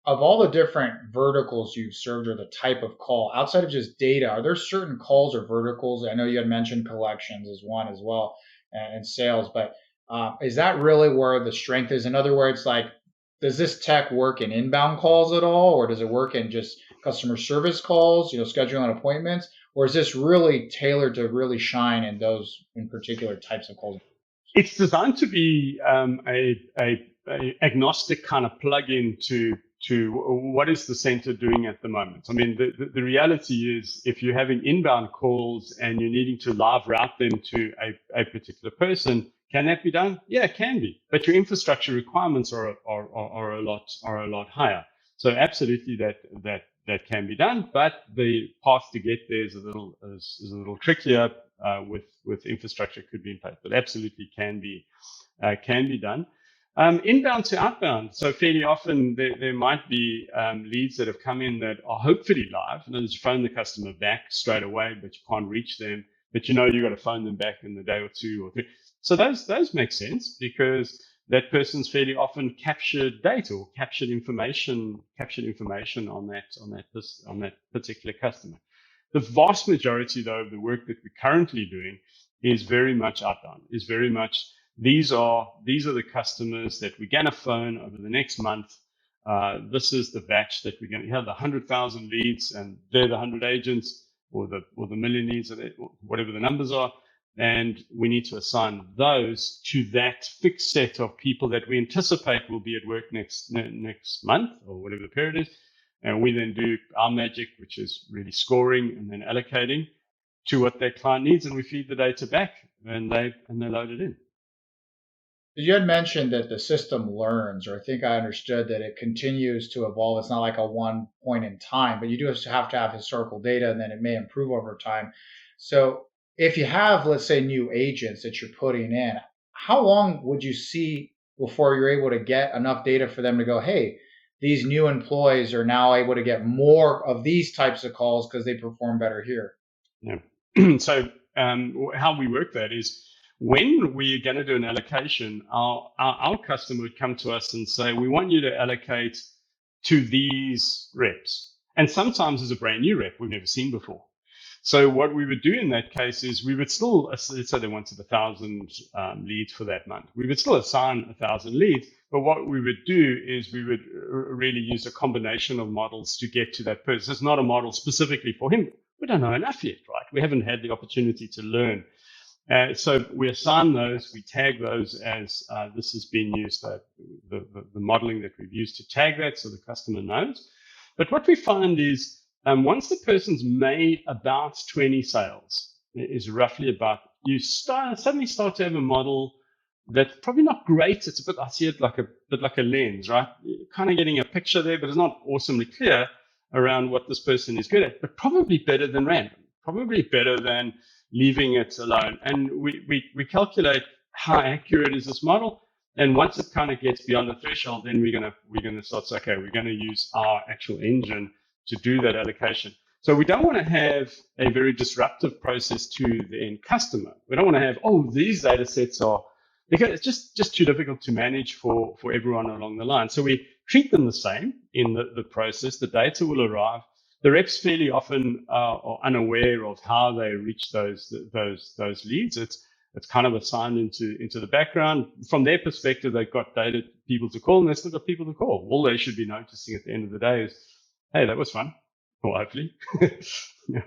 of all the different verticals you've served or the type of call, outside of just data, are there certain calls or verticals? I know you had mentioned collections as one as well, and sales, but is that really where the strength is? In other words, like, does this tech work in inbound calls at all, or does it work in just customer service calls, scheduling appointments, or is this really tailored to really shine in those in particular types of calls? It's designed to be a agnostic kind of plug-in to what is the center doing at the moment. I mean, the reality is if you're having inbound calls and you're needing to live route them to a particular person, can that be done? Yeah, it can be, but your infrastructure requirements are a lot higher. So absolutely that can be done, but the path to get there is a little trickier. With infrastructure could be in place, but absolutely can be done. Inbound to outbound. So fairly often there might be leads that have come in that are hopefully live. And then you phone the customer back straight away, but you can't reach them. But you got to phone them back in the day or two or three. So those make sense because that person's fairly often captured data or captured information on that particular customer. The vast majority, though, of the work that we're currently doing is very much outbound. Is very much these are the customers that we're going to phone over the next month. This is the batch that we're going to have the 100,000 leads, and they're the 100 agents or the million leads, or whatever the numbers are. And we need to assign those to that fixed set of people that we anticipate will be at work next month or whatever the period is. And we then do our magic, which is really scoring and then allocating to what that client needs, and we feed the data back, and they load it in. You had mentioned that the system learns, or I think I understood that it continues to evolve. It's not like a one point in time, but you do have to have historical data, and then it may improve over time. So if you have, let's say, new agents that you're putting in, how long would you see before you're able to get enough data for them to go, hey, these new employees are now able to get more of these types of calls because they perform better here? Yeah. So how we work that is when we're going to do an allocation, our customer would come to us and say, we want you to allocate to these reps. And sometimes it's a brand new rep we've never seen before. So what we would do in that case is we would still, let's say they wanted 1,000 leads for that month. We would still assign 1,000 leads, but what we would do is we would really use a combination of models to get to that person. It's not a model specifically for him. We don't know enough yet, right? We haven't had the opportunity to learn. So we assign those, we tag those as this has been used, the modeling that we've used to tag that so the customer knows. But what we find is once the person's made about 20 sales, is roughly about, you suddenly start to have a model that's probably not great. It's a bit, I see it like a lens, right? You're kind of getting a picture there, but it's not awesomely clear around what this person is good at, but probably better than random, probably better than leaving it alone. And we calculate how accurate is this model. And once it kind of gets beyond the threshold, then we're gonna start saying, okay, we're gonna use our actual engine to do that allocation. So we don't want to have a very disruptive process to the end customer. We don't want to have, these data sets are, because it's just too difficult to manage for everyone along the line. So we treat them the same in the process. The data will arrive. The reps fairly often are unaware of how they reach those leads. It's kind of assigned into the background. From their perspective, they've got data people to call, and they've still got people to call. All they should be noticing at the end of the day is, hey, that was fun. Or hopefully. Yeah.